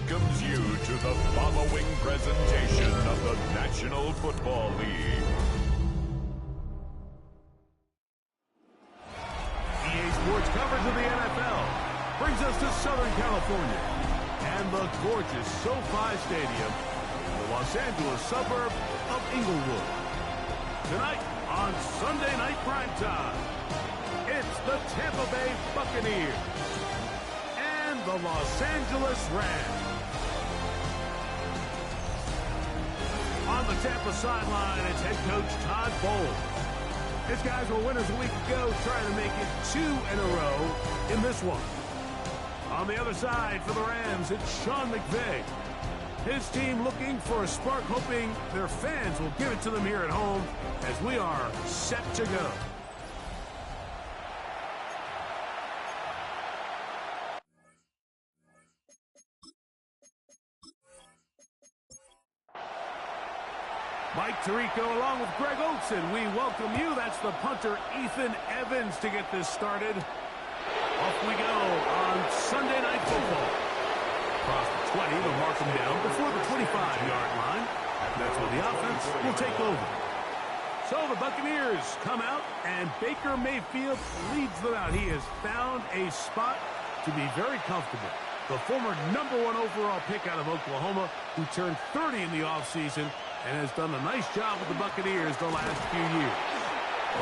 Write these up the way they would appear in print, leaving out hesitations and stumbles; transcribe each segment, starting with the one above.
welcomes you to the following presentation of the National Football League. EA Sports coverage of the NFL brings us to Southern California and the gorgeous SoFi Stadium in the Los Angeles suburb of Inglewood. Tonight on Sunday Night Primetime, it's the Tampa Bay Buccaneers and the Los Angeles Rams. On the Tampa sideline, it's head coach Todd Bowles. His guys were winners a week ago, trying to make it 2 in a row in this one. On the other side for the Rams, it's Sean McVay. His team looking for a spark, hoping their fans will give it to them here at home as we are set to go. Mike Tirico along with Greg Olson. We welcome you. That's the punter, Ethan Evans, to get this started. Off we go on Sunday Night Football. Across the 20, they'll mark them down before the 25-yard line. That's when the offense will take over. So the Buccaneers come out, and Baker Mayfield leads them out. He has found a spot to be very comfortable. The former #1 overall pick out of Oklahoma, who turned 30 in the offseason, and has done a nice job with the Buccaneers the last few years.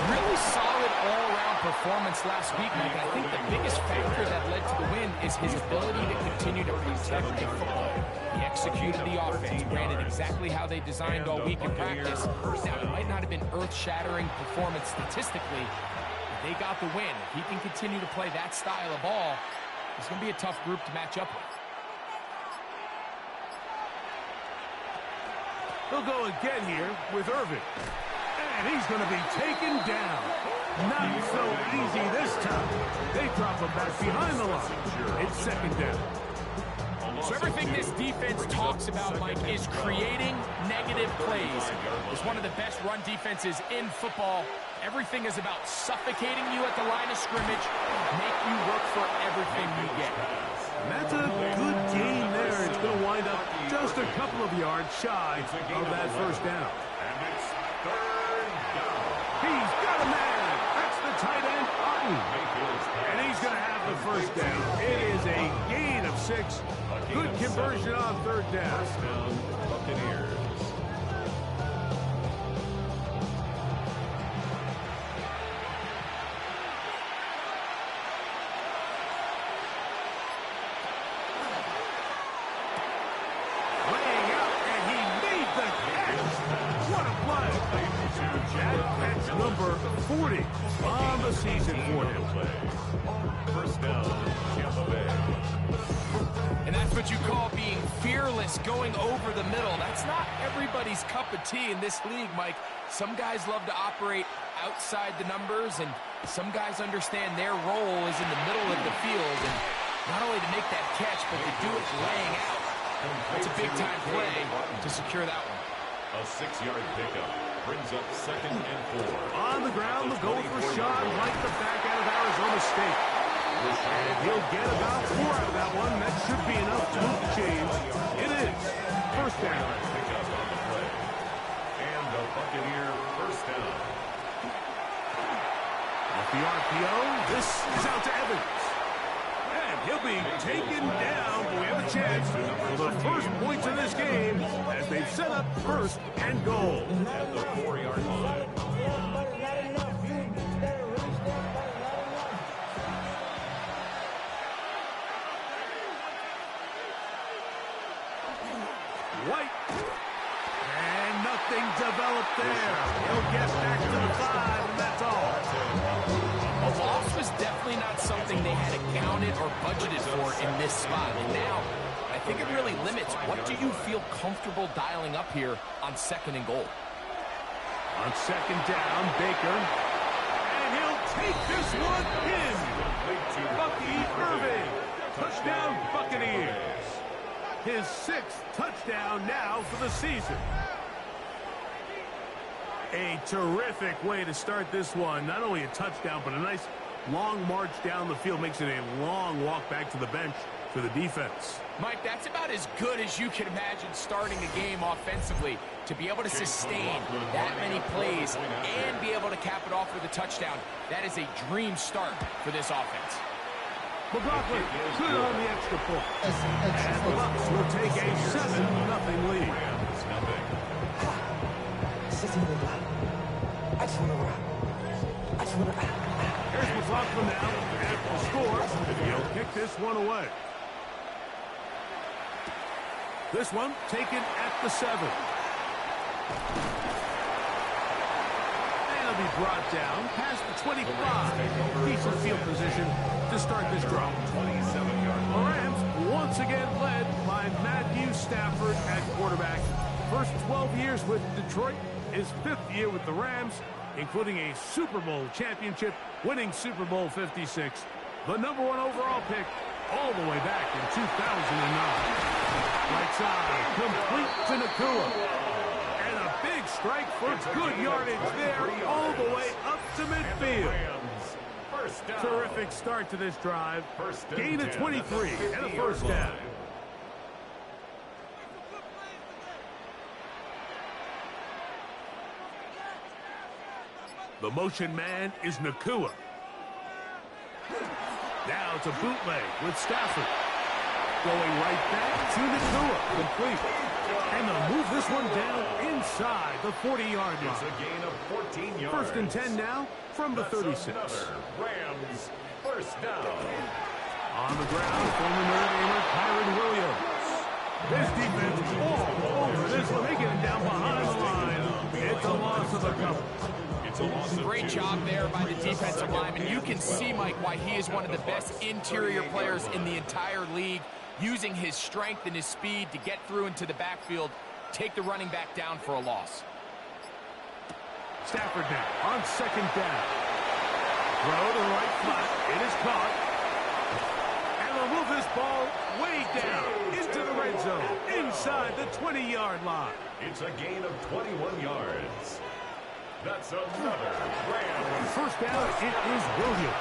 Really solid all-around performance last week, Mike. I think the biggest factor that led to the win is his ability to continue to protect the football. He executed the offense, ran it exactly how they designed all week in practice. Now, it might not have been earth-shattering performance statistically, but they got the win. If he can continue to play that style of ball, it's going to be a tough group to match up with. They'll go again here with Irvin. And he's going to be taken down. Not so easy this time. They drop him back behind the line. It's second down. So everything this defense talks about, Mike, is creating negative plays. It's one of the best run defenses in football. Everything is about suffocating you at the line of scrimmage, make you work for everything you get. And that's a good gain there. It's going to wind up just a couple of yards shy of that first down. And it's third down. He's got a man. That's the tight end, Otten. And he's going to have the first down. It is a gain of 6. Good conversion on third down. Buccaneers. Number 40 on the season for him. First down, Tampa Bay. And that's what you call being fearless, going over the middle. That's not everybody's cup of tea in this league, Mike. Some guys love to operate outside the numbers, and some guys understand their role is in the middle of the field, and not only to make that catch, but to do it laying out. That's a big-time play to secure that one. A 6-yard pickup brings up second and 4. On the ground, the goal for Sean White, the back out of Arizona State. And he'll get about 4 out of that one. That should be enough to move the chains. It is first down. Pickup on the play. And the Buccaneer first down. Off the RPO, this is out to Evans. And he'll be taken down, but we have a chance for the first points of this game as they've set up first and goal. At the 4-yard line. White. And nothing developed there. He'll get back to the 5, and that's all. A loss was definitely not something they had accounted or budgeted for in this spot. And now, I think it really limits what do you feel comfortable dialing up here on second and goal. On second down, Baker. And he'll take this one in. Bucky Irving. Touchdown, Buccaneers. His 6th touchdown now for the season. A terrific way to start this one. Not only a touchdown, but a nice long march down the field. Makes it a long walk back to the bench for the defense. Mike, that's about as good as you can imagine starting a game offensively. To be able to sustain that many plays and be able to cap it off with a touchdown, that is a dream start for this offense. McLaughlin, good on the extra point. And the Bucs will take a 7-0 lead. Here's McLaughlin now at the score. He'll kick this one away. This one taken at the 7. And he'll be brought down past the 25. Decent field position to start this drive. The Rams once again led by Matthew Stafford at quarterback. First 12 years with Detroit, his 5th year with the Rams, including a Super Bowl championship, winning Super Bowl 56, the #1 overall pick all the way back in 2009. Right side, complete to Nakua. And a big strike for good yardage there, all the way up to midfield. Terrific start to this drive. Gain of 23 and a first down. The motion man is Nakua. Now it's a bootleg with Stafford. Going right back to Nakua. Complete. And they'll move this one down inside the 40-yard line. It's a gain of 14 yards. First and 10 now from the 36. Rams first down. On the ground, former Notre Damer Kyron Williams. This defense all over this one. They get him down behind the line. It's a loss of a couple. Great job there by the defensive lineman. You can see, Mike, why he is one of the best interior players in the entire league, using his strength and his speed to get through into the backfield, take the running back down for a loss. Stafford now on second down. Throw to right flat. It is caught. And they'll move this ball way down into the red zone, inside the 20-yard line. It's a gain of 21 yards. That's another Rams. First down, it is Williams.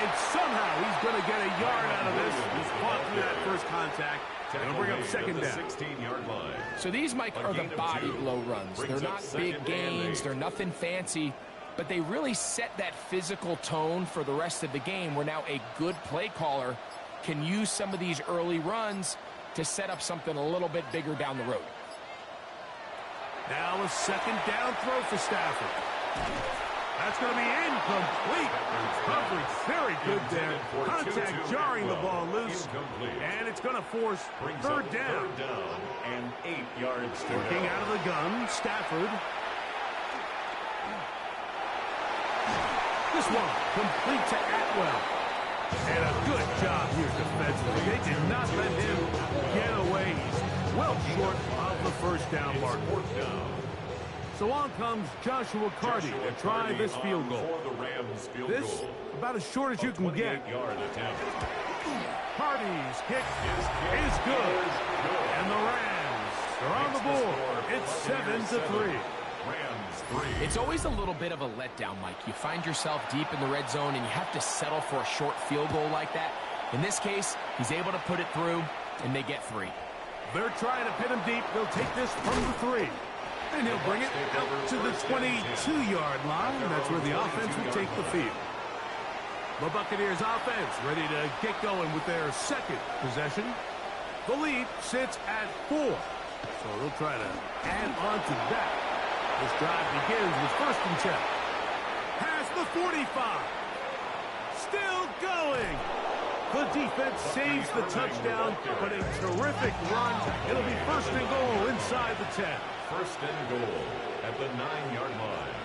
And somehow he's going to get a yard out of this. He's fought through that first contact. And it'll bring up second down. 16-yard line. So these, Mike, are the body blow runs. They're not big gains. They're nothing fancy. But they really set that physical tone for the rest of the game, where now a good play caller can use some of these early runs to set up something a little bit bigger down the road. Now a second down throw for Stafford. That's going to be incomplete. Coverage very good there. Contact jarring the ball loose. And it's going to force third down. Third down and 8 yards to Working out of the gun, Stafford. This one complete to Atwell. And a good job here defensively. They did not let him get away. He's well short of the first down mark. So on comes Joshua Carty to try this field goal. This, about as short as you can get. Carty's kick is good. And the Rams are on the board. It's 7-3. It's always a little bit of a letdown, Mike. You find yourself deep in the red zone, and you have to settle for a short field goal like that. In this case, he's able to put it through, and they get 3. They're trying to pin him deep. They'll take this from the 3. And he'll bring it out to the 22-yard line. That's where the offense will take the field. The Buccaneers offense ready to get going with their second possession. The lead sits at 4. So they'll try to add on to that. This drive begins with first and 10. Past the 45. Still going. The defense saves the touchdown, but a terrific run. It'll be first and goal inside the 10. First and goal at the 9-yard line.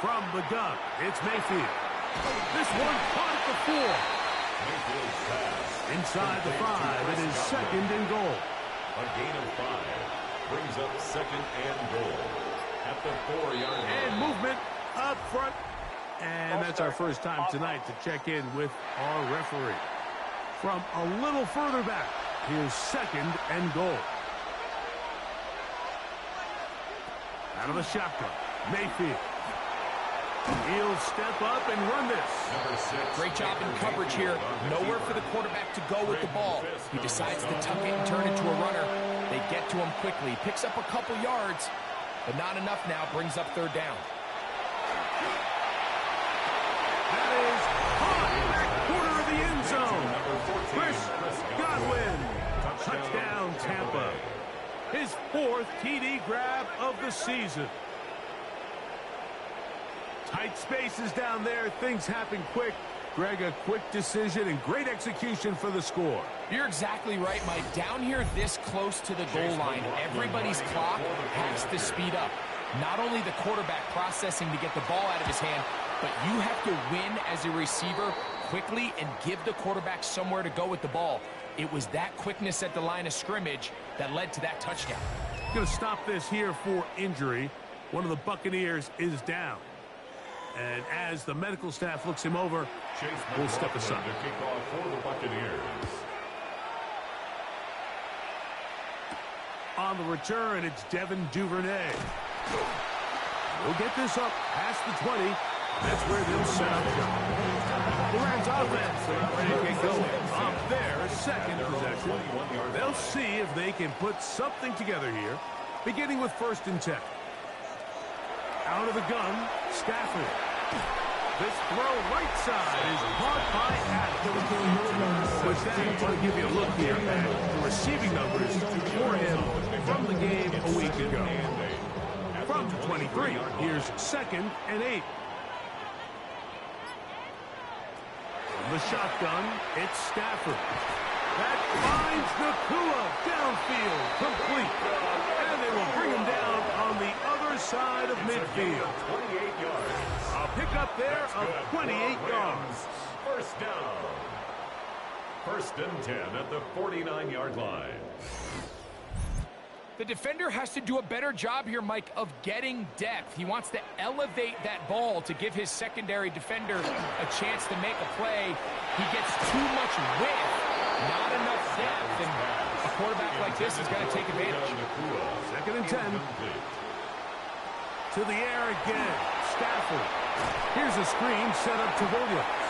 From the gun, it's Mayfield. This one caught at the 4. Mayfield's pass. Inside the 5, it is second and goal. A gain of 5 brings up second and goal at the 4-yard line. And movement up front. And that's our first time tonight to check in with our referee. From a little further back, here's second and goal. Out of the shotgun, Mayfield. He'll step up and run this. Great job in coverage here. Nowhere for the quarterback to go with the ball. He decides to tuck it and turn into a runner. They get to him quickly. Picks up a couple yards, but not enough now. Brings up third down. That is caught back corner of the end zone. Chris Godwin. Touchdown, Tampa. His 4th TD grab of the season. Tight spaces down there. Things happen quick. Greg, a quick decision and great execution for the score. You're exactly right, Mike. Down here this close to the goal line, everybody's clock has to speed up. Not only the quarterback processing to get the ball out of his hand, but you have to win as a receiver quickly and give the quarterback somewhere to go with the ball. It was that quickness at the line of scrimmage that led to that touchdown. Going to stop this here for injury. One of the Buccaneers is down. And as the medical staff looks him over, we'll step aside. Kickoff for the Buccaneers. On the return, it's Devin Duvernay. We'll get this up past the 20. That's where they'll set up shop. The Rams offense, they're ready to get going. On their second possession, they'll see if they can put something together here, beginning with 1st and 10. Out of the gun, Stafford. This throw right side is caught by Adams. With that, I want to give you a look here at the receiving numbers for him from the game a week ago. From 23, here's 2nd and 8. From the shotgun, it's Stafford. That finds Nakua downfield, complete. And they will bring him down on the other side of midfield. 28 yards. A pickup there of 28 yards. First down. 1st and 10 at the 49-yard line. The defender has to do a better job here, Mike, of getting depth. He wants to elevate that ball to give his secondary defender a chance to make a play. He gets too much width, not enough depth, and a quarterback like this is going to take advantage. 2nd and 10. To the air again. Stafford. Here's a screen set up to Williams.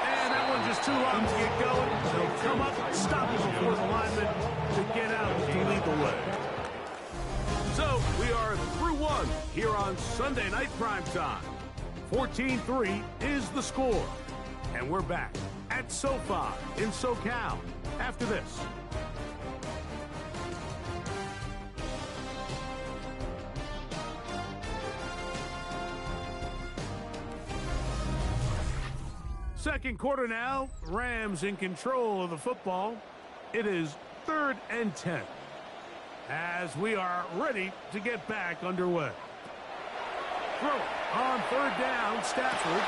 And that one just too long to get going. They'll come up, stop it before the lineman to get out to lead the way. So we are through one here on Sunday Night Primetime. 14-3 is the score. And we're back at SoFi in SoCal after this. Second quarter now. Rams in control of the football. It is 3rd and 10. As we are ready to get back underway. Throw on 3rd down, Stafford.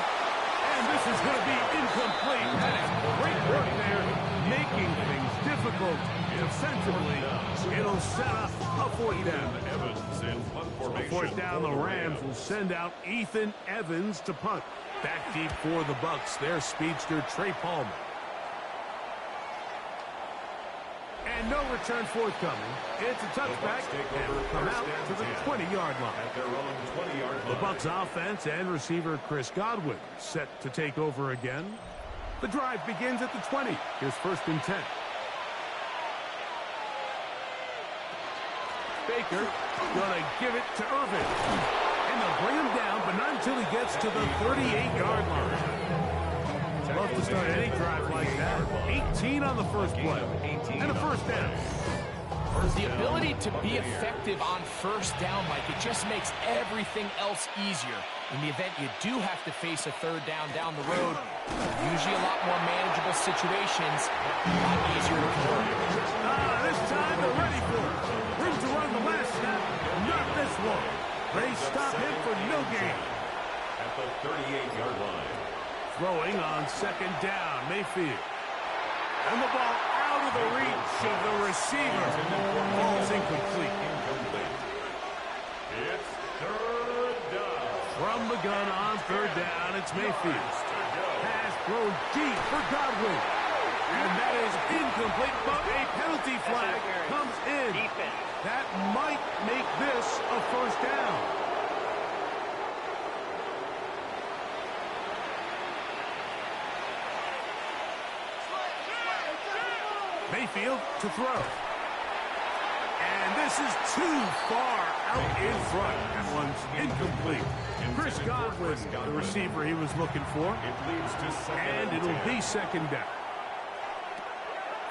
And this is going to be incomplete. That is great work there, making things difficult defensively. It'll set up a 4th down. Evans in punt formation. 4th down, the Rams will send out Ethan Evans to punt. Back deep for the Bucs, their speedster Trey Palmer. And no return forthcoming. It's a touchback and will come out to the 20-yard line. At their own 20-yard line. The Bucs offense and receiver Chris Godwin set to take over again. The drive begins at the 20. Here's 1st and 10. Baker going to give it to Irvin. And they'll bring him down, but not until he gets to the 38-yard line. Love to start any drive like that. 18 on the first play. And a 1st down. The ability to be effective on 1st down, Mike, it just makes everything else easier. In the event you do have to face a 3rd down the road, usually a lot more manageable situations, a lot easier to convert. This time they're ready for it. Room to run the last snap, not this one. They stop him for no gain. At the 38-yard line. Throwing on 2nd down, Mayfield. And the ball out of the reach of the receiver. Ball's incomplete. It's 3rd down. From the gun on 3rd down, it's Mayfield. Pass thrown deep for Godwin. And that is incomplete, but a penalty flag comes in. That might make this a 1st down. Mayfield to throw. And this is too far out in front. That one's incomplete. Chris Godwin, the receiver he was looking for. And it'll be second down.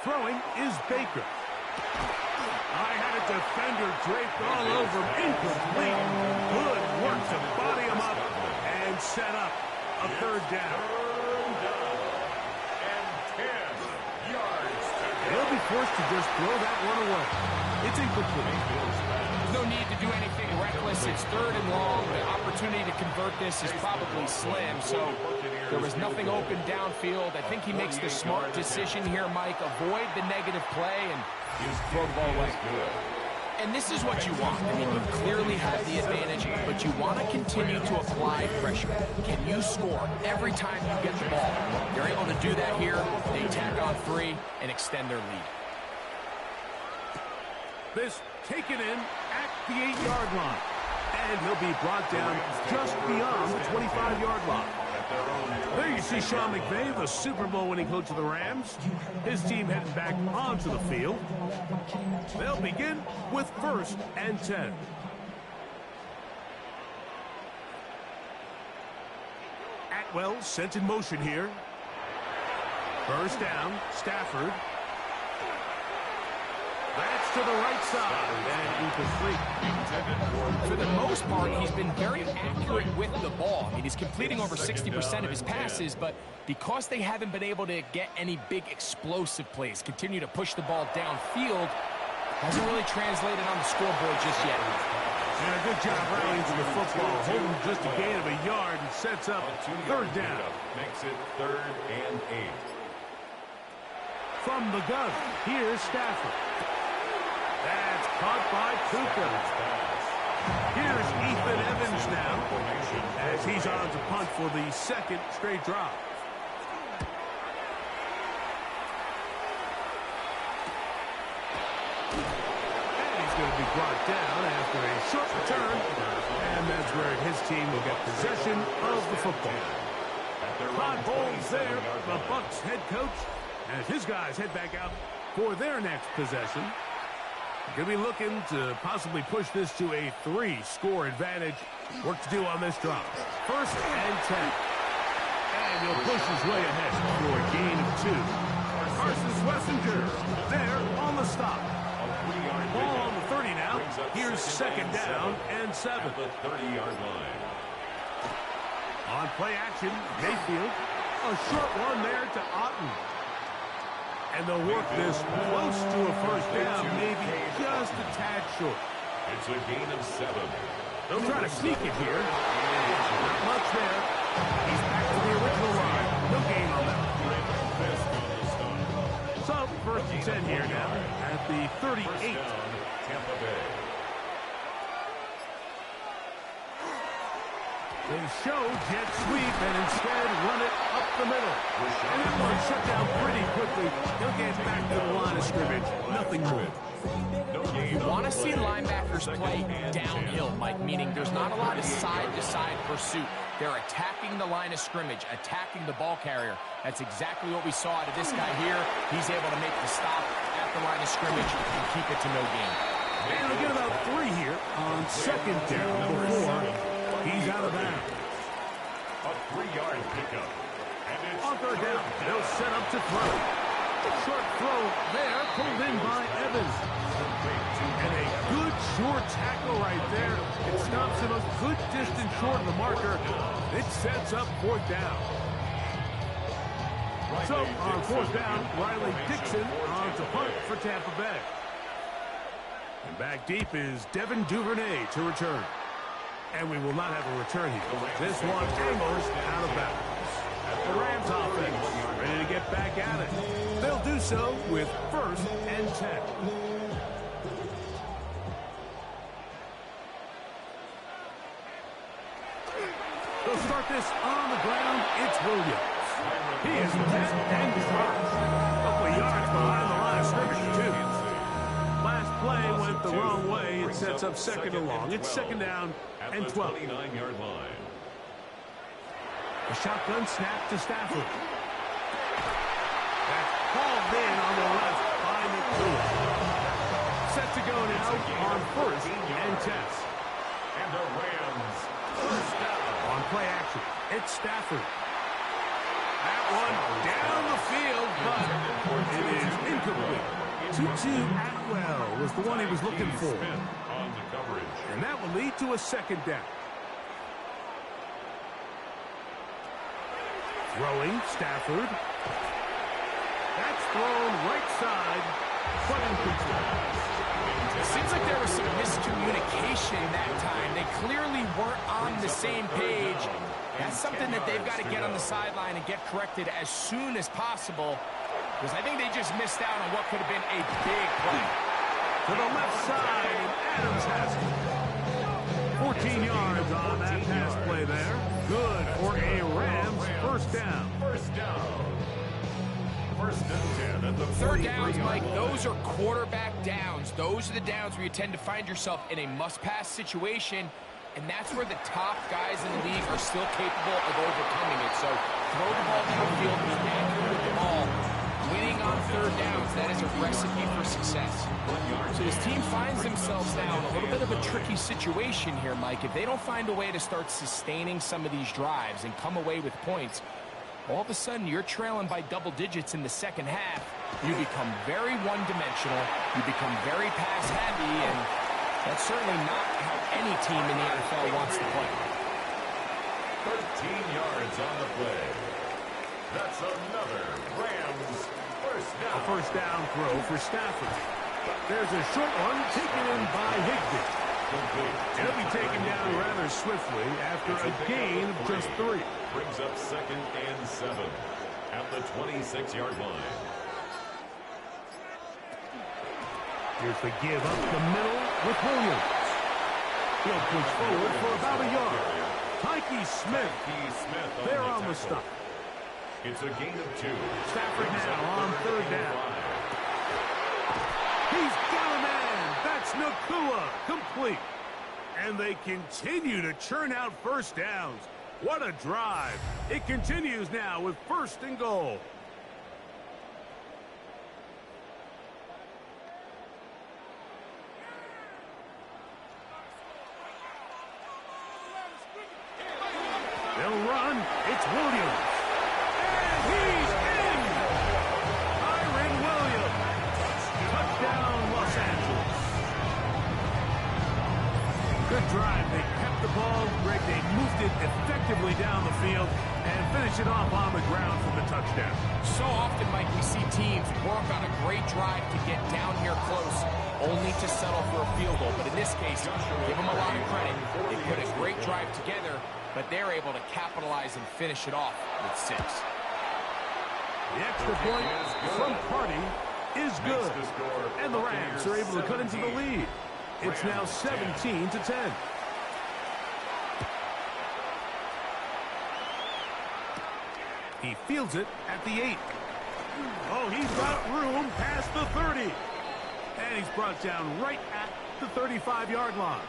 Throwing is Baker. I had a defender draped all over him. Incomplete. Good work to body him up and set up a third down. They'll be forced to just throw that one away. It's incomplete. There's no need to do anything reckless. It's third and long. The opportunity to convert this is probably slim. So there was nothing open downfield. I think he makes the smart decision here, Mike. Avoid the negative play and throw the ball away. And this is what you want. I mean, you clearly have the advantage, but you want to continue to apply pressure. Can you score every time you get the ball? They're able to do that here. They tack on 3 and extend their lead. This taken in at the 8-yard line. And he'll be brought down just beyond the 25-yard line. There you see Sean McVay, the Super Bowl winning coach of the Rams. His team heading back onto the field. They'll begin with 1st and 10. Atwell sent in motion here. First down, Stafford. That's to the right side, and incomplete. For the most part, he's been very accurate with the ball. I mean, he's completing over 60% of his passes, but because they haven't been able to get any big explosive plays, continue to push the ball downfield, hasn't really translated on the scoreboard just yet. And a good job rallying to the football, holding just a gain of a yard and sets up third down. Makes it 3rd and 8. From the gun, here's Stafford. That's caught by Puka. Here's Ethan Evans now, as he's on to punt for the 2nd straight drive. And he's going to be brought down after a short return, and that's where his team will get possession of the football. Todd Bowles there, the Bucs head coach, as his guys head back out for their next possession. Going to be looking to possibly push this to a 3-score advantage. Work to do on this drive. 1st and 10. And he'll push his way ahead for a gain of 2. Carson Schlesinger there on the stop. Ball on the 30 now. Here's 2nd down and 7. At the 30-yard line. On play action, Mayfield. A short one there to Otten. And they'll work this close to a first down, maybe just a tad short. It's a gain of 7. They'll try to sneak it here. Not much there. He's back to the original line. No gain on that. So, 1st and 10 here now at the 38. Tampa Bay. They show jet sweep and instead run it up the middle. And that one shut down pretty quickly. He'll get back to the line of scrimmage. Nothing more. You want to see linebackers play downhill, Mike, meaning there's not a lot of side-to-side pursuit. They're attacking the line of scrimmage, attacking the ball carrier. That's exactly what we saw out of this guy here. He's able to make the stop at the line of scrimmage and keep it to no gain. And they'll get about 3 here on 2nd down before he's out of bounds. A 3-yard pickup. On 3rd down, they'll set up to throw. Short throw there, pulled in by Evans. And a good short tackle right there. It stops him a good distance short of the marker. It sets up 4th down. So, on 4th down, Riley Dixon on to punt for Tampa Bay. And back deep is Devin Duvernay to return. And we will not have a return here. This one angles out of bounds. The Rams offense ready to get back at it. They'll do so with 1st and 10. They'll start this on the ground. It's Williams. He is set and charged. A couple of yards behind the line of scrimmage, too. Last play went the wrong way. It sets up 2nd and long. It's 2nd down and 12. 29-yard line. A shotgun snap to Stafford. That's hauled in on the left by Nakua. Set to go now on 1st and 10. And the Rams first down. On play action, it's Stafford. That one down the field, but it is incomplete. Tutu Atwell was the one he was looking for. On the coverage. And that will lead to a 2nd down. Throwing, Stafford. That's thrown right side, but incomplete. It seems like there was some miscommunication that time. They clearly weren't on the same page. That's something that they've got to get on the sideline and get corrected as soon as possible, because I think they just missed out on what could have been a big play. To the left side, and Adams has it. 14 yards on that pass play there. Good for a Rams 1st down. First down. 1st and 10 at the 3rd downs, Mike, those are quarterback downs. Those are the downs where you tend to find yourself in a must-pass situation, and that's where the top guys in the league are still capable of overcoming it. So throw the ball downfield, be accurate with the ball. Winning on 3rd downs, that is a recipe for success. So this team finds themselves now in a little bit of a tricky situation here, Mike. If they don't find a way to start sustaining some of these drives and come away with points, all of a sudden you're trailing by double digits in the 2nd half. You become very one-dimensional. You become very pass-heavy, and that's certainly not how any team in the NFL wants to play. 13 yards on the play. That's another Rams 1st down. A 1st down throw for Stafford. There's a short one taken in by Higbee. He'll be taken down rather swiftly after a gain of just 3. Brings up 2nd and 7 at the 26-yard line. Here's the give up the middle with Williams. He'll push forward for about a yard. Tyke Smith there on the stop. It's a gain of 2. Stafford now on 3rd down. He's got a man. That's Nakua, complete. And they continue to churn out 1st downs. What a drive. It continues now with 1st and goal. They'll run. It's Williams. And he's in. Kyron Williams. Touchdown, Los Angeles. Good drive. They kept the ball. Greg, they moved it effectively down the field and finished it off on the ground for the touchdown. So often, Mike, we see teams work on a great drive to get down here close, only to settle for a field goal. But in this case, give them a lot of credit. They put a great drive together, but they're able to capitalize and finish it off with 6. The extra point from Party is good. And the Rams are able to cut into the lead. It's now 17 to 10. He fields it at the 8. Oh, he's got room past the 30. And he's brought down right at the 35-yard line.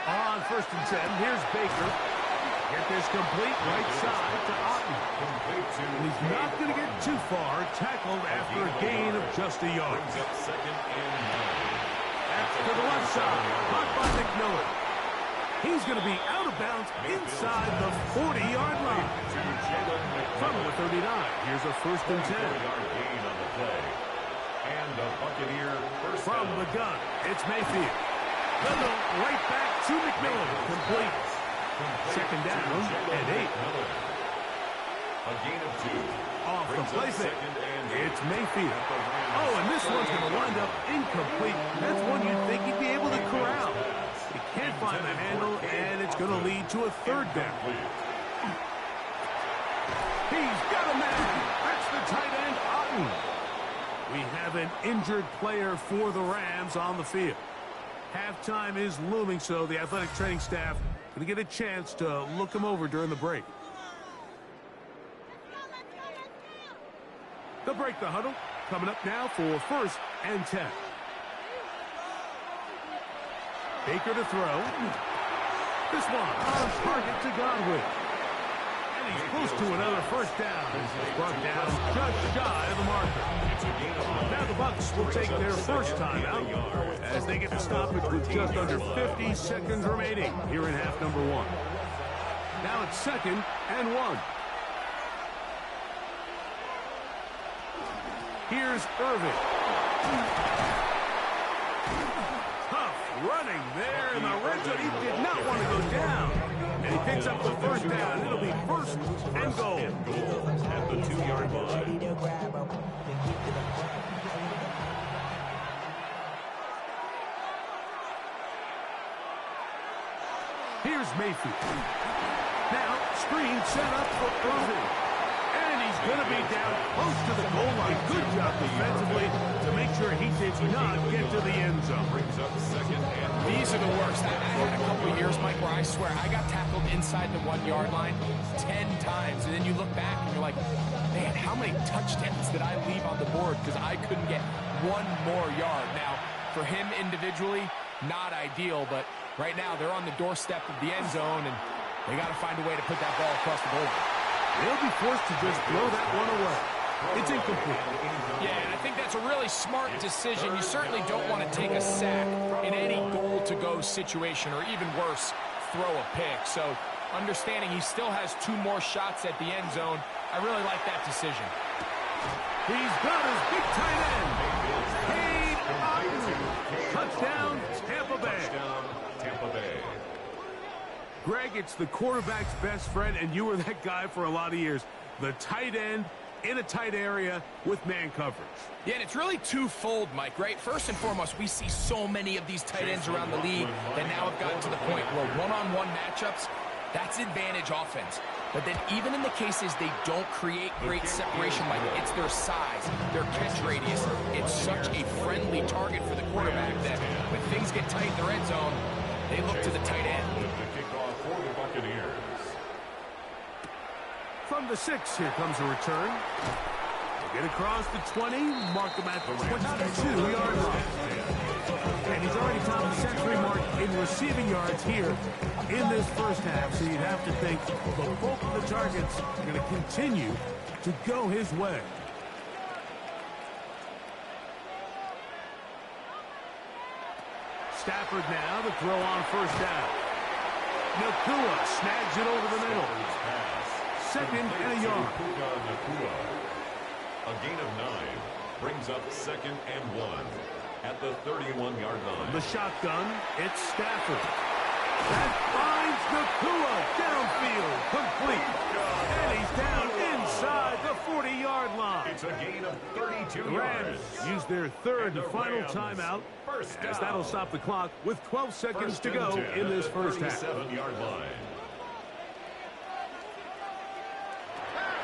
On 1st and 10, here's Baker. Get this complete right side to Otten. And he's not going to get too far, tackled after a gain of just a yard. That's to the left side, caught by McMillan. He's going to be out of bounds inside the 40-yard line. From the 39, here's a 1st and 10. And the Buccaneer From the gun, it's Mayfield. Little right back to McMillan, complete. 2nd down and 8. A gain of 2. Off the play fake. It's Mayfield. Oh, and this one's going to wind up incomplete. That's one you'd think he'd be able to corral. He can't find the handle, and it's going to lead to a 3rd down. He's got a man. That's the tight end, Otten. We have an injured player for the Rams on the field. Halftime is looming, so the athletic training staff going to get a chance to look him over during the break. They'll break the huddle. Coming up now for 1st and 10. Baker to throw. This one on target to Godwin. And he's close to another first down. This is brought down just shy of the marker. Now the Bucs will take their first time out as they get the stoppage with just under 50 seconds remaining here in half number one. Now it's 2nd and 1. Here's Irving. Tough running there in the red zone. He did not want to go down. And he picks up the first down. It'll be 1st and goal. At the 2-yard line. Here's Mayfield. Now, screen set up for Irving. And he's going to be down close to the goal line. Good job defensively to make sure he did not get to the end zone. Brings up 2nd and 1. These are the worst. I had a couple of years, Mike, where I swear I got tackled inside the 1-yard line 10 times. And then you look back and you're like, man, how many touchdowns did I leave on the board because I couldn't get one more yard? Now, for him individually, not ideal, but right now they're on the doorstep of the end zone, and they got to find a way to put that ball across the goal line. They'll be forced to just throw that one away. It's incomplete. Yeah, and I think that's a really smart decision. You certainly don't want to take a sack in any goal-to-go situation, or even worse, throw a pick. So understanding he still has 2 more shots at the end zone, I really like that decision. He's got his big tight end. Cade Otton. Touchdown, Tampa Bay. Touchdown, Tampa Bay. Greg, it's the quarterback's best friend, and you were that guy for a lot of years. The tight end in a tight area with man coverage. Yeah, and it's really twofold, Mike, right? First and foremost, we see so many of these tight ends around the league that now have gotten to the point where one-on-one matchups, that's advantage offense. But then even in the cases they don't create great separation, Mike, it's their size, their catch radius. It's such a friendly target for the quarterback that when things get tight in the red zone, they look to the tight end. The kickoff for the Buccaneers. From the 6, here comes a return. They get across the 20, mark them at the 22-yard line. And he's already topped the century mark in receiving yards here in this first half, so you'd have to think the bulk of the targets are going to continue to go his way. Stafford now to throw on first down. Nakua snags it over the middle. 2nd and a yard. A gain of 9 brings up 2nd and 1 at the 31-yard line. The shotgun, it's Stafford. That finds Nakua downfield, complete. And he's down inside the 40-yard line. It's a gain of 32 The yards. Rams use their 3rd and final timeout, as that'll stop the clock with 12 seconds to go in this first half. 37-yard line.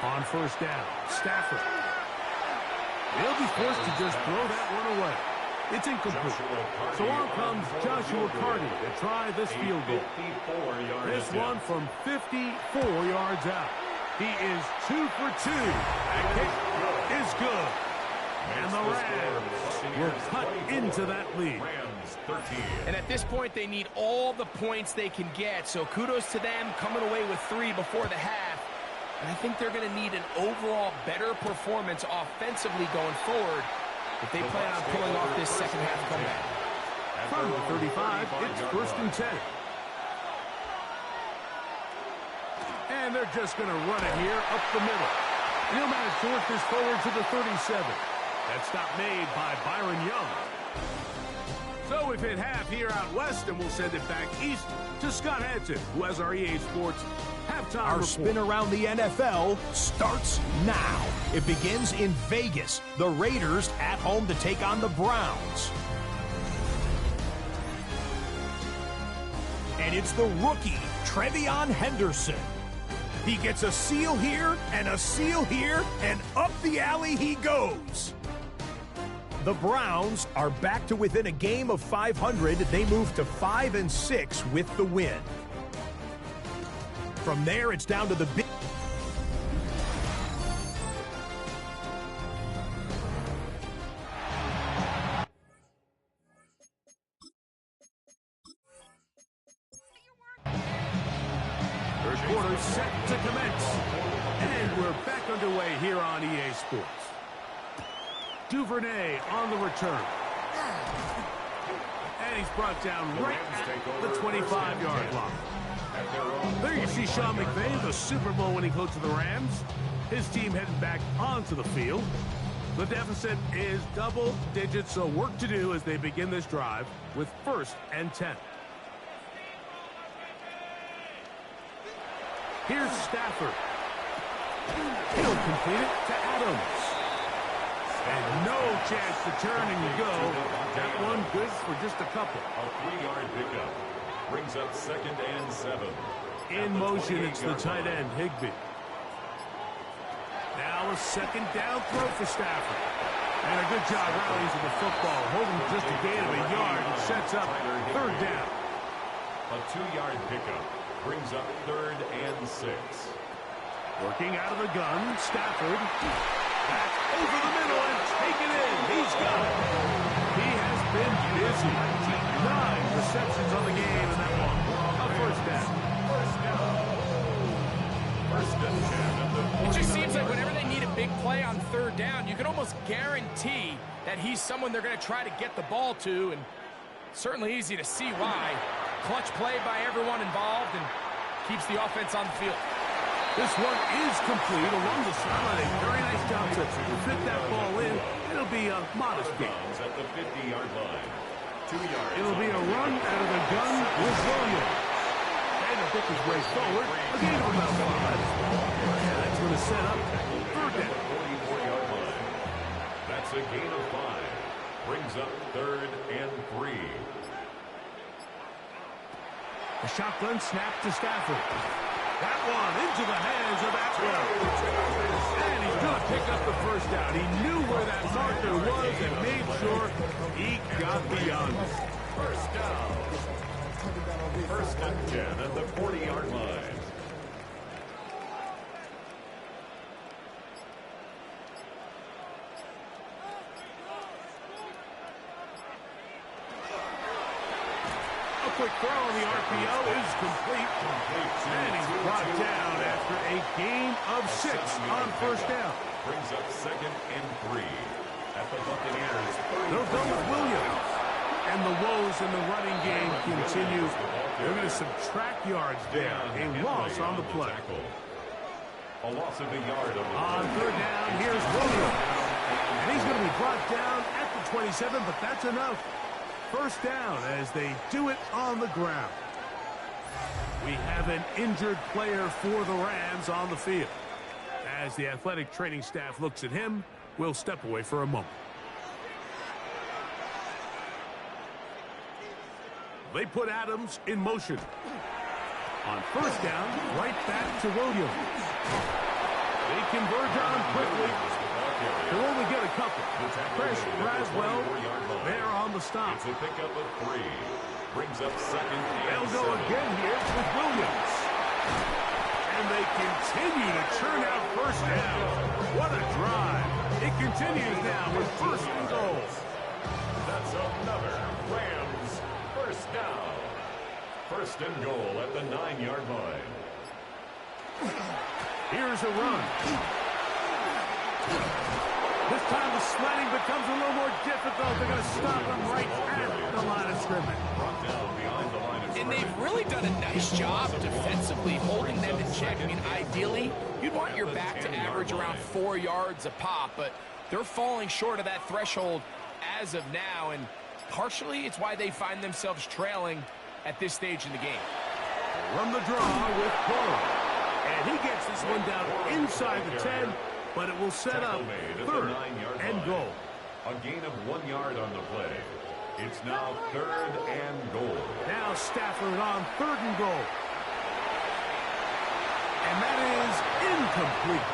On first down, Stafford. They'll be forced to just throw that one away. It's incomplete. So on comes Joshua Carty to try this field goal. This one from 54 yards out. He is 2 for 2. That kick is good. And the Rams will cut into that lead. Rams 13. And at this point, they need all the points they can get. So kudos to them coming away with 3 before the half. And I think they're going to need an overall better performance offensively going forward if they plan on pulling off this second half comeback. From the 35, it's 1st and 10. And they're just going to run it here up the middle. He'll manage to work this forward to the 37. That stop made by Byron Young. So we've hit half here out west, and we'll send it back east to Scott Hanson, who has our EA Sports halftime Our report. spin around the NFL starts now. It begins in Vegas. The Raiders at home to take on the Browns. And it's the rookie, Trevion Henderson. He gets a seal here, and up the alley he goes. The Browns are back to within a game of 500. They move to 5-6 with the win. From there, it's down to the big. quarter set to commence. And we're back underway here on EA Sports. Duvernay on the return. And he's brought down right at the 25-yard line. There you see Sean McVay, the Super Bowl winning coach of the Rams. His team heading back onto the field. The deficit is double digits, so work to do as they begin this drive with 1st and 10. Here's Stafford. He'll complete it to Adams. And no chance to turn and go. That one good for just a couple. A 3-yard pickup brings up 2nd and 7. In motion, it's the tight end, Higbee. Now a 2nd down throw for Stafford. And a good job rallying to the football, holding just a gain of a yard and sets up 3rd down. A 2-yard pickup brings up 3rd and 6. Working out of the gun, Stafford. Back over the middle and taken in. He's got it. He has been busy. 9 receptions on the game in that one. A 1st down. It just seems like whenever they need a big play on 3rd down, you can almost guarantee that he's someone they're going to try to get the ball to, and certainly easy to see why. Clutch play by everyone involved and keeps the offense on the field. This one is complete along the sideline. A very nice job to fit that ball in. It'll be a modest gain. At the 50-yard line. 2 yards. It'll be a run out of the gun with Williams. And a pick his way forward. A gain of about 5. And that's going to set up 3rd down. 44-yard line. That's a gain of 5. Brings up 3rd and 3. A shotgun snap to Stafford. That one into the hands of Atwell. And he's going to pick up the 1st down. He knew where that marker was and made sure he got beyond it. 1st down. 1st and 10 at the 40-yard line. Quick throw on the RPO is complete. And he's brought down after a gain of 6 on 1st down. Brings up 2nd and 3 at the Buccaneers. They'll go with Williams. And the woes in the running game continue. They're going to subtract yards there. A loss on the play. A loss of a yard on 3rd down, here's Williams. And he's going to be brought down at the 27, but that's enough. 1st down as they do it on the ground. We have an injured player for the Rams on the field. As the athletic training staff looks at him, we'll step away for a moment. They put Adams in motion. On 1st down, right back to Williams. They converge on quickly. They'll only get a couple. Chris Braswell there on the stop. It's a pickup of 3. Brings up 2nd and They'll go 7. again here with Williams. And they continue to churn out 1st down. What a drive. It continues now with 1st and goal. That's another Rams 1st down. 1st and goal at the 9-yard line. Here's a run. This time the sledding becomes a little more difficult. They're going to stop him right at the line of scrimmage. Brought down behind the line of And they've really done a nice job defensively holding them in check. I mean, ideally, you'd want your back to average around 4 yards a pop, but they're falling short of that threshold as of now, and partially it's why they find themselves trailing at this stage in the game. Run the draw with Cole. And he gets this one down inside the 10, but it will set up 3rd and goal. A gain of 1 yard on the play. It's now 3rd and goal. Now Stafford on 3rd and goal. And that is incomplete.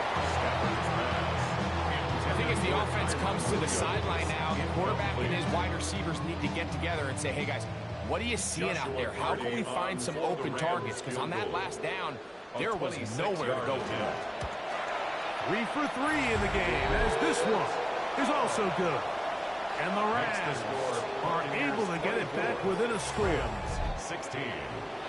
I think as the offense comes to the sideline now, the quarterback and his wide receivers need to get together and say, hey guys, what are you seeing out there? How can we find some open targets? Because on that last down, there was nowhere to go to. 3 for 3 in the game, as this one is also good. And the Rams are able to get it back within a score. 16.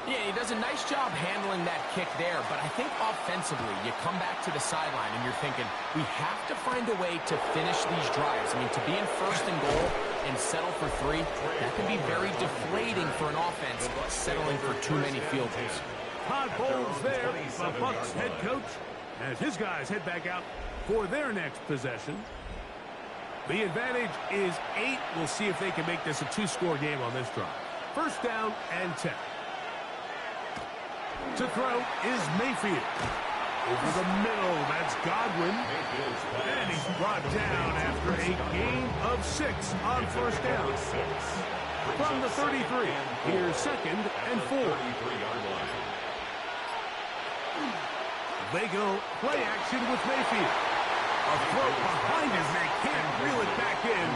Yeah, he does a nice job handling that kick there, but I think offensively, you come back to the sideline and you're thinking, we have to find a way to finish these drives. I mean, to be in first and goal and settle for 3, that can be very deflating for an offense, settling for too many field goals. Todd Bowles there, the Bucs head coach, as his guys head back out for their next possession. The advantage is 8. We'll see if they can make this a 2-score game on this drive. First down and 10. To throw is Mayfield. Over the middle, that's Godwin. And he's brought down after a gain of 6 on first down. From the 33, here's second and 4. They go play action with Mayfield. A throw behind his neck, can't reel it back in.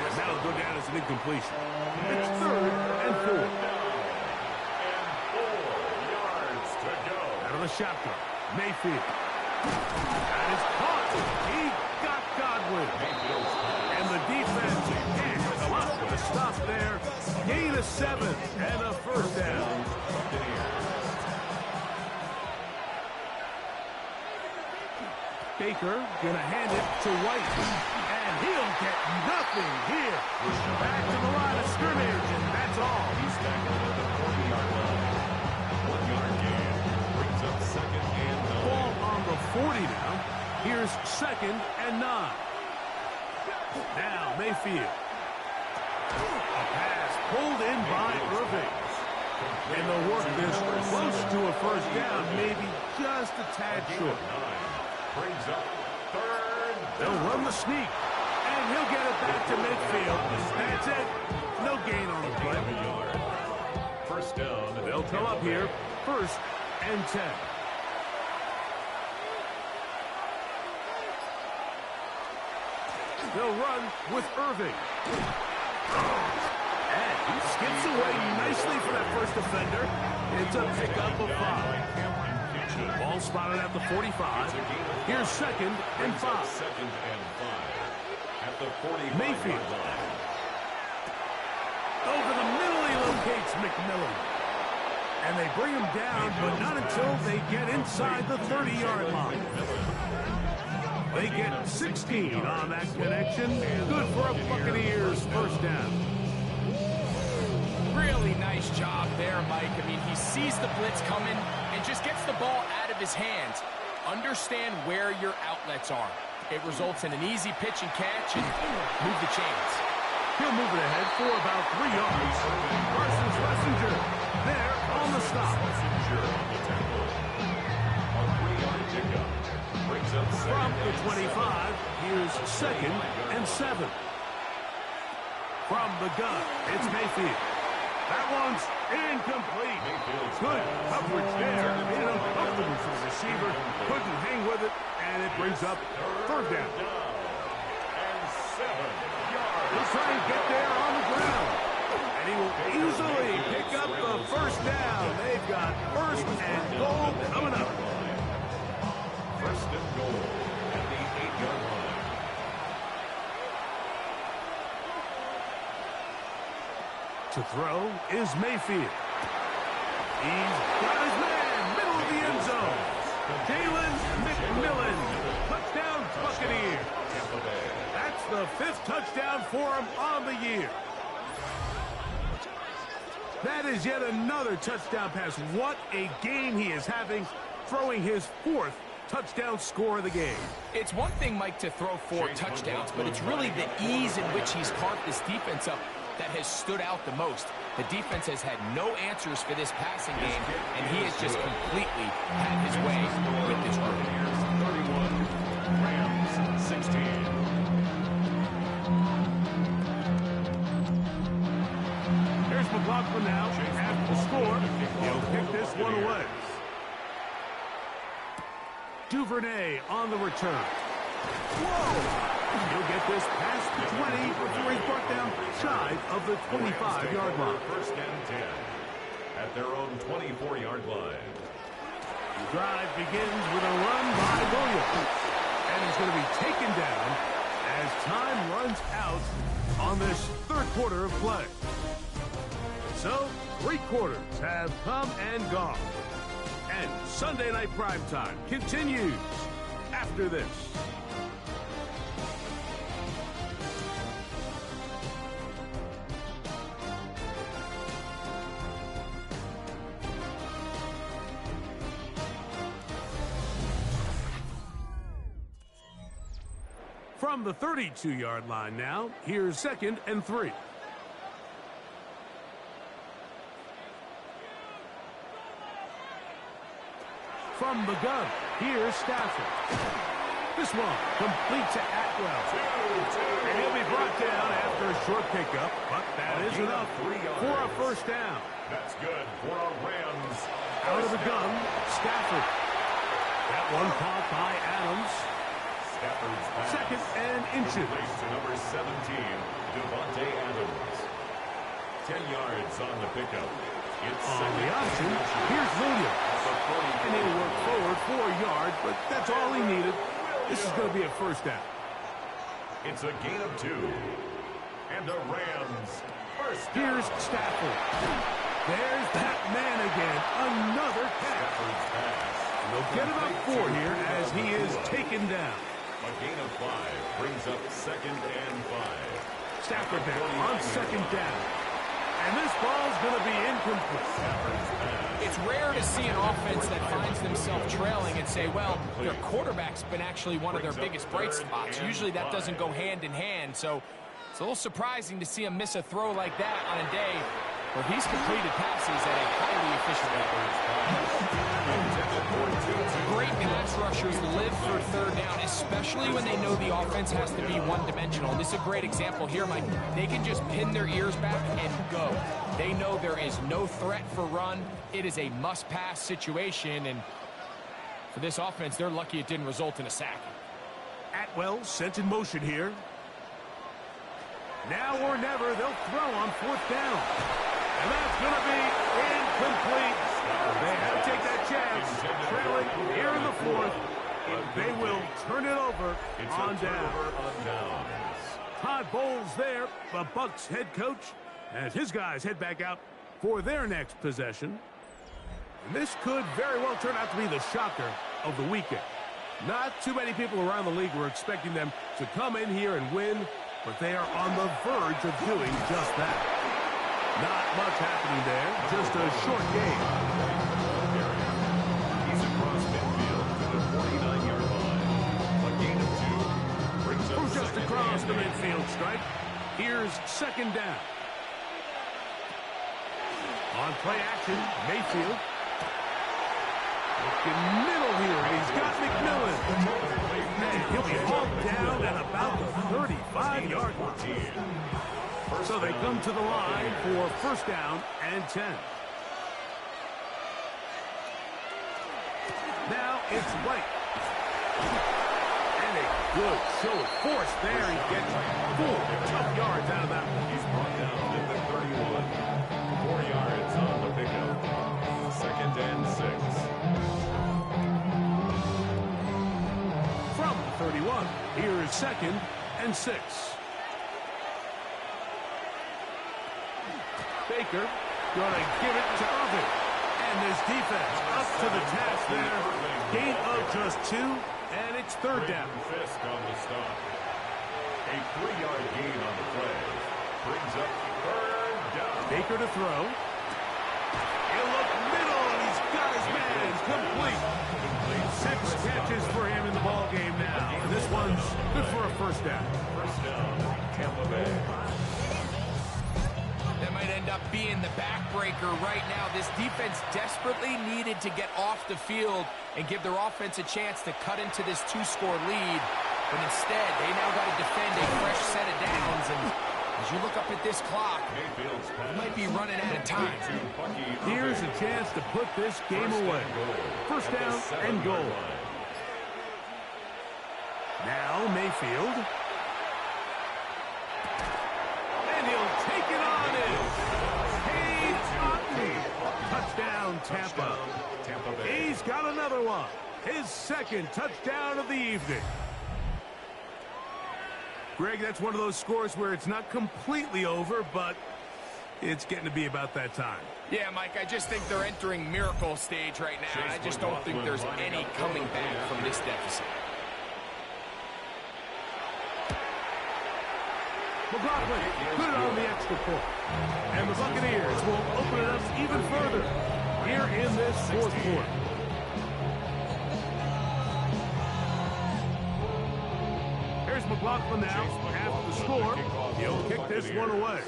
And that'll go down as an incompletion. It's third and 4. Out of the shotgun, Mayfield. That is caught. He got Godwin. And the defense can't come up with a stop there. Gain of 7 and a first down. Baker gonna hand it to White. And he'll get nothing here. Back to the line of scrimmage, and that's all. He's tackled at the 40-yard line. 1-yard gain. Brings up second and 9. Ball on the 40 now. Here's second and 9. Now Mayfield. A pass pulled in by Irving. And they'll work this close to a first down, maybe just a tad short. Brings up third. They'll run the sneak, and he'll get it back to midfield. That's it. No gain on the play. First down. They'll come up here, first and 10. They'll run with Irving. And he skips away nicely for that first defender. It's a pickup of 5. Ball spotted at the 45. Here's second and 5. Second and 5. At the 45. Mayfield. Over the middle, he locates McMillan. And they bring him down, but not until they get inside the 30-yard line. They get 16 on that connection. Good for a Buccaneers first down. Really nice job there, Mike. I mean, he sees the blitz coming and just gets the ball out of his hands. Understand where your outlets are. It results in an easy pitch and catch and move the chains. He'll move it ahead for about 3 yards. Parsons Messenger there on the stop. A 3-yard pickup. Brings up From the 25, here's second and 7. From the gun, it's Mayfield. That one's incomplete. Good coverage there. Made it uncomfortable for the receiver. Couldn't hang with it, and it brings up third down. And 7 yards. He'll try and get there on the ground. And he will easily pick up the first down. They've got first and goal coming up. First and goal at the 8-yard line. To throw is Mayfield. He's got his man, middle of the end zone. Jalen McMillan, touchdown Buccaneers. That's the 5th touchdown for him on the year. That is yet another touchdown pass. What a game he is having, throwing his 4th touchdown score of the game. It's one thing, Mike, to throw 4 touchdowns, but it's really the ease in which he's carved this defense up that has stood out the most. The defense has had no answers for this passing game, and he has just completely had his way with this group. 31, Rams 16. Here's McLaughlin now at the score. He'll kick this one away. Duvernay on the return. Whoa! He'll get this past the 20 before he's brought down shy of the 25-yard line. First and 10 at their own 24-yard line. The drive begins with a run by Williams. And he's going to be taken down as time runs out on this 3rd quarter of play. So, Three quarters have come and gone. And Sunday Night Primetime continues after this. From the 32-yard line now, here's 2nd and 3. From the gun, here's Stafford. This one complete to Atwell. And he'll be brought down after a short pickup, but that is enough for a first down. That's good for a Rams. Out of the gun, Stafford. That one caught by Adams. Stafford's pass. 2nd and inches. To number 17, Devontae Adams. 10 yards on the pickup. It's On the option, here's Williams. And he'll work forward 4 yards, but that's all he needed. This is going to be a first down. It's a gain of 2. And the Rams first down. Here's Stafford. There's that man again. Another catch. Stafford's pass. They'll get about 4 here as he is taken down. A gain of 5 brings up 2nd and 5. Stafford now on 2nd down. And this ball's going to be incomplete. It's rare to see an offense that finds themselves trailing and say, well, their quarterback's been actually one of their biggest bright spots. Usually that doesn't go hand in hand, so it's a little surprising to see him miss a throw like that on a day where he's completed passes at a highly efficient rate. Great pass rushers live for 3rd down, especially when they know the offense has to be one-dimensional. This is a great example here, Mike. They can just pin their ears back and go. They know there is no threat for run. It is a must-pass situation, and for this offense, they're lucky it didn't result in a sack. Atwell sent in motion here. Now or never, they'll throw on 4th down. And that's going to be incomplete. They have to take that chance, trailing here in the 4th. They will turn it over on down. Todd Bowles there, the Bucs head coach, as his guys head back out for their next possession. And this could very well turn out to be the shocker of the weekend. Not too many people around the league were expecting them to come in here and win, but they are on the verge of doing just that. Not much happening there, just a short game. He's across midfield to the 49-yard line. A gain of 2 brings up From just 2nd across and the 8. midfield stripe, here's 2nd down. On play action, Mayfield. Looking middle here, he's got McMillan. And he'll be hauled down at about the 35-yard line. So they come to the line for 1st down and 10. Now it's White. And a good show of force there. He gets 4 tough yards out of that one. He's brought down at the 31. 4 yards on the pickup. 2nd and 6. From the 31, here is 2nd and 6. Baker going to give it to Irvin. And this defense up to the task there. Gain of just 2, and it's 3rd down. Fisk on the stop. A 3-yard gain on the play. Brings up 3rd down. Baker to throw. He'll look middle, and he's got his man complete. 6 catches for him in the ball game now. And this one's good for a 1st down. First down, Tampa Bay. That might end up being the backbreaker right now. This defense desperately needed to get off the field and give their offense a chance to cut into this 2-score lead. But instead, they now got to defend a fresh set of downs. And as you look up at this clock, it might be running out of time. Here's a chance to put this game away. 1st down and goal. Now Mayfield. And he'll take it on in. Touchdown, Tampa. He's got another one. His 2nd touchdown of the evening. Greg, that's one of those scores where it's not completely over, but It's getting to be about that time. Yeah, Mike, I just think they're entering miracle stage right now, and I just don't think there's any coming back from this deficit. McLaughlin put it on the extra point. And the Buccaneers will open it up even further here in this fourth quarter. Here's McLaughlin now. After the score, he'll kick this one away.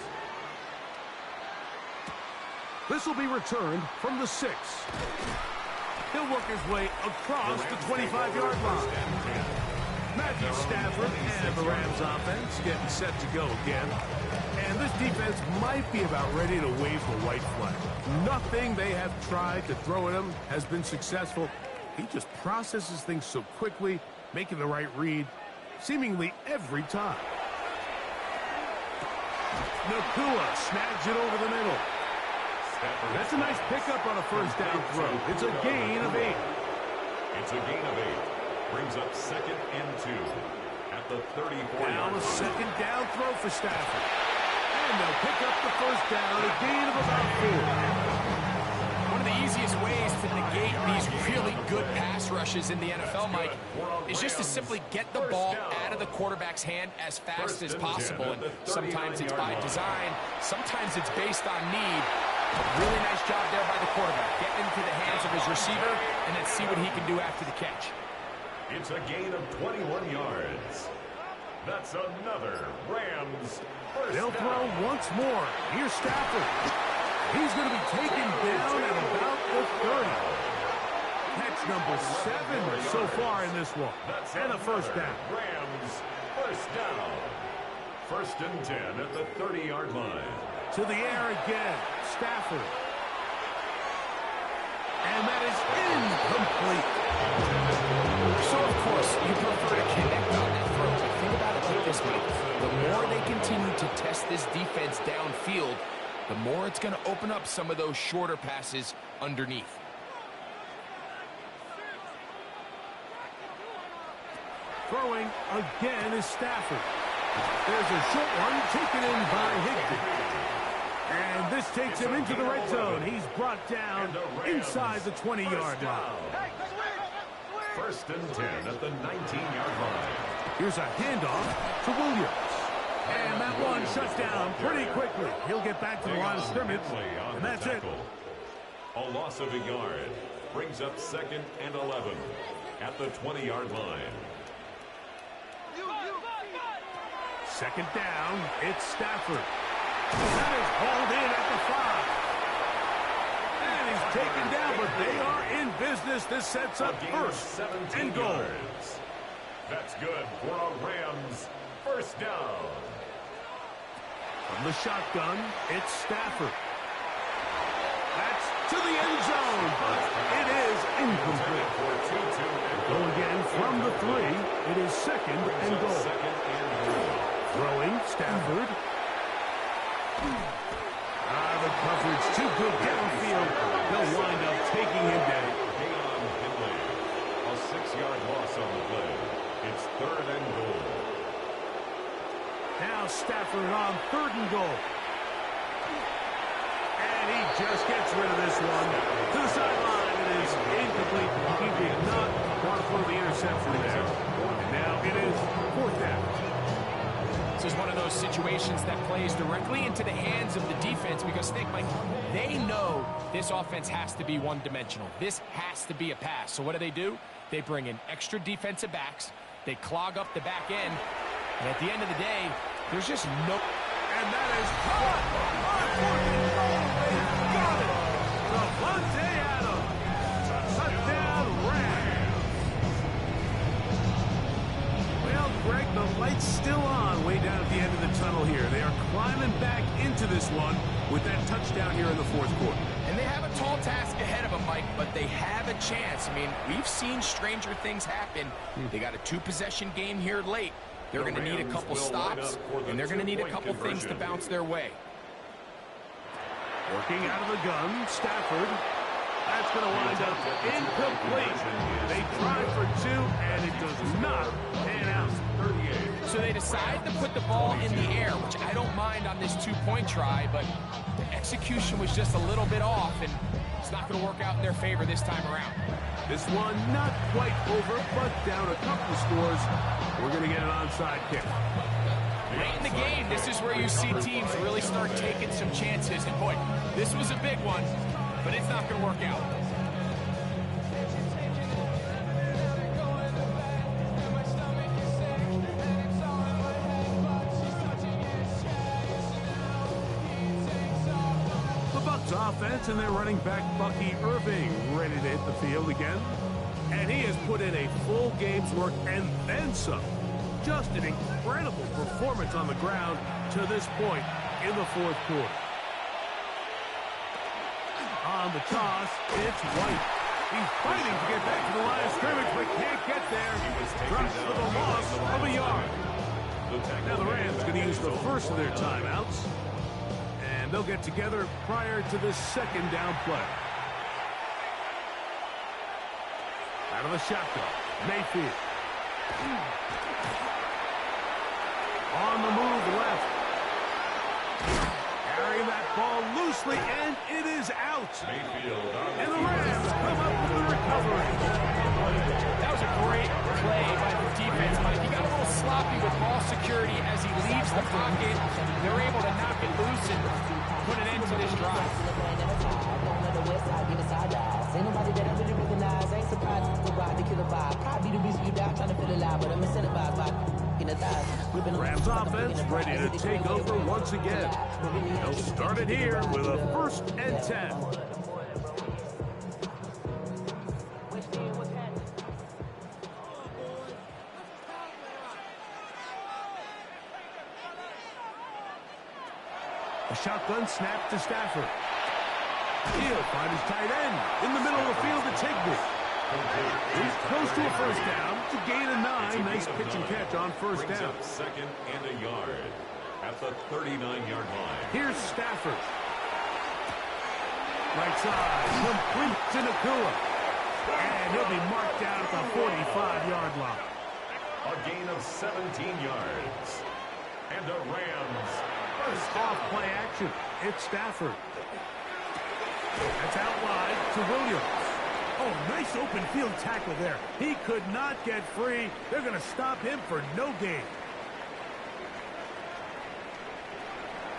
This will be returned from the 6. He'll work his way across the 25-yard line. Matthew Stafford and the Rams offense getting set to go again. And this defense might be about ready to wave the white flag. Nothing they have tried to throw at him has been successful. He just processes things so quickly, making the right read seemingly every time. Nakua snags it over the middle. That's a nice pickup on a first down throw. It's a gain of 8. It's a gain of 8. Brings up 2nd and 2 at the 34-yard line. Now a second down throw for Stafford. And they'll pick up the first down, a gain of about 4. One of the easiest ways to negate these really good pass rushes in the NFL, Mike, is just to simply get the ball out of the quarterback's hand as fast as possible. And sometimes it's by design, sometimes it's based on need. Really nice job there by the quarterback. Get into the hands of his receiver and then see what he can do after the catch. It's a gain of 21 yards. That's another Rams first They'll down. throw once more. Here's Stafford. He's going to be taken down at about the 30. Catch number 7 so far in this one. And a first down. Rams first down. 1st and 10 at the 30-yard line. To the air again. Stafford. And that is incomplete. So, of course, you prefer to connect on that throw. But think about it like this, Mike. The more they continue to test this defense downfield, the more it's going to open up some of those shorter passes underneath. Throwing again is Stafford. There's a short one taken in by Higbee. And this takes him into the red zone. He's brought down inside the 20-yard line. 1st and 10 at the 19-yard line. Here's a handoff to Williams. And that one shut down pretty quickly. He'll get back to the line of scrimmage, and that's it. A loss of a yard brings up 2nd and 11 at the 20-yard line. Second down, it's Stafford. That is hauled in at the 5. And he's taken down, but they are in business. This sets up first and goal. Yards. That's good for a Rams first down. From the shotgun, it's Stafford. That's to the end zone, but it is incomplete. Go again from the 3. It is 2nd and goal. Throwing, Stafford. The coverage too good downfield. They'll wind up taking him down. A 6-yard loss on the play. It's 3rd and goal. Now Stafford on 3rd and goal. And he just gets rid of this one. To the sideline, it is incomplete. He did not want to throw the interception there. And now it is 4th down. This is one of those situations that plays directly into the hands of the defense because, think, Mike, they know this offense has to be one-dimensional. This has to be a pass. So what do? They bring in extra defensive backs. They clog up the back end. And at the end of the day, there's just no... And that is caught on 4th and goal. They got it. Davante Adams. Touchdown, Rams. Well, Greg, the light's still on way down at the end of the tunnel here. They are climbing back into this one with that touchdown here in the 4th quarter. And they have a tall task ahead of them, Mike, but they have a chance. I mean, we've seen stranger things happen. They got a 2-possession game here late. They're going to need a couple stops, and they're going to need a couple things to bounce their way. Working out of the gun, Stafford. That's going to wind up incomplete. They tried for 2, and it does not pan out. 38. So they decide to put the ball in the air, which I don't mind on this 2-point try, but the execution was just a little bit off, and it's not going to work out in their favor this time around. This one not quite over, but down a couple scores. We're going to get an onside kick. Late in the game, this is where you see teams really start taking some chances. And boy, this was a big one, but it's not going to work out. The Bucs offense and their running back Bucky Irving ready to hit the field again. And he has put in a full game's work and then some. Just an incredible performance on the ground to this point in the fourth quarter. On the toss, it's White. He's fighting to get back to the line of scrimmage, but can't get there. Drops for the loss of a yard. Now the Rams going to use the first of their timeouts. And they'll get together prior to the second down play. Out of the shotgun, Mayfield. On the move left. Carrying that ball loosely, and it is out. And the Rams come up with the recovery. That was a great play by the defense, Mike. He got a little sloppy with ball security as he leaves the pocket. They're able to knock it loose and put an end to this drive. Ain't nobody that I really recognize. Ain't surprised to ride the killer vibe. Probably the reason you die trying to feel alive, but I'm incentivized by in the thighs. Rams offense ready to take over once again. They'll start it here with a 1st and 10. A shotgun snap to Stafford. He'll find his tight end in the middle of the field to Tigby. He's close to a first down. It's a gain of 9. Nice pitch and catch on first down. Second and a yard at the 39-yard line. Here's Stafford. Right side, complete to Nakua. And he'll be marked down at the 45-yard line. A gain of 17 yards. And the Rams First off play action. It's Stafford. That's out wide to Williams. Oh, nice open field tackle there. He could not get free. They're going to stop him for no gain.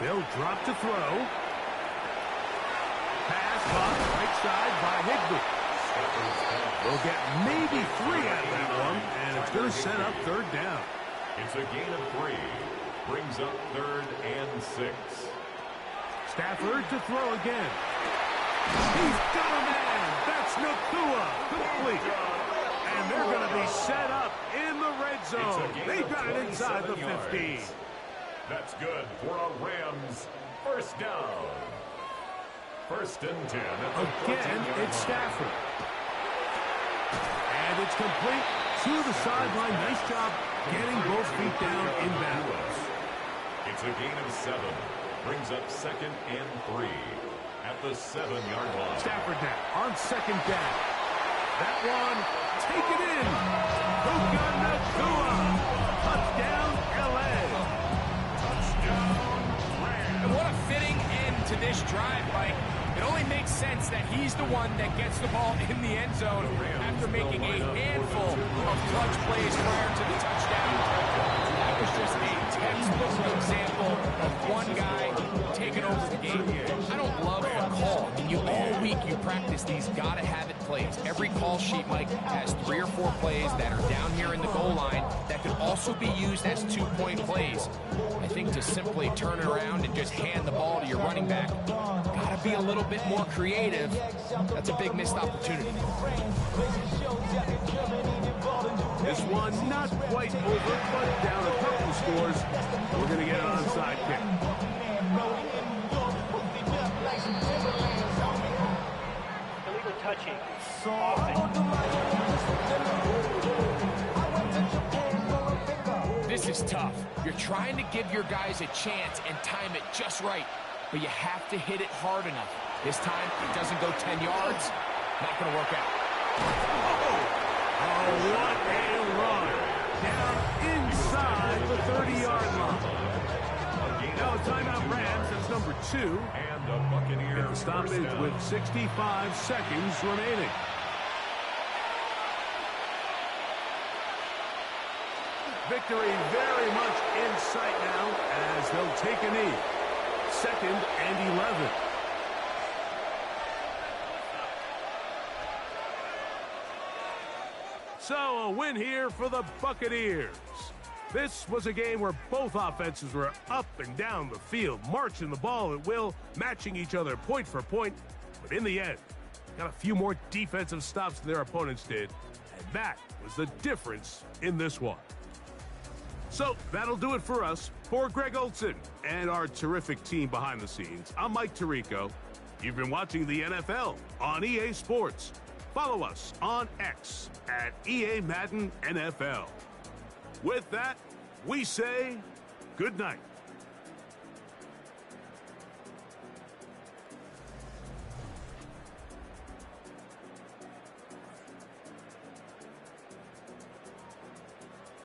They'll drop to throw. Pass caught right side by Higbee. They'll get maybe 3 out of that one, and it's going to set up 3rd down. It's a gain of 3. Brings up 3rd and 6. Stafford to throw again. He's got a man. That's Nakua. Complete. And they're going to be set up in the red zone. They've got it inside the 15. That's good for a Rams first down. 1st and 10. Again, it's Stafford. And it's complete to the sideline. Nice job getting both feet down in bounds. It's a gain of 7. Brings up 2nd and 3 at the 7-yard line. Stafford now on 2nd down. That one, take it in. Puka Nakua. Touchdown, L.A. Touchdown, Rams. And what a fitting end to this drive, Mike. It only makes sense that he's the one that gets the ball in the end zone after making a handful of clutch plays prior to the touchdown. That was just a textbook example of one guy taking over the game. I don't love the call. I mean, all week you practice these gotta-have-it plays. Every call sheet, Mike, has 3 or 4 plays that are down here in the goal line that could also be used as 2-point plays. I think to simply turn it around and just hand the ball to your running back, gotta be a little bit more creative. That's a big missed opportunity. This one not quite over, but down a couple scores. We're going to get an onside kick. Illegal touching. This is tough. You're trying to give your guys a chance and time it just right, but you have to hit it hard enough. This time, it doesn't go 10 yards. Not going to work out. Oh, what a run. Down inside the 30-yard line. Now a timeout Rams, that's number 2. And the Buccaneers Get the stoppage with 65 seconds remaining. Victory very much in sight now as they'll take a knee. 2nd and 11. So a win here for the Buccaneers. This was a game where both offenses were up and down the field, marching the ball at will, matching each other point for point. But in the end, got a few more defensive stops than their opponents did, and that was the difference in this one. So that'll do it for us. For Greg Olson and our terrific team behind the scenes, I'm Mike Tirico. You've been watching the NFL on EA Sports. Follow us on X at EA Madden NFL. With that, we say good night.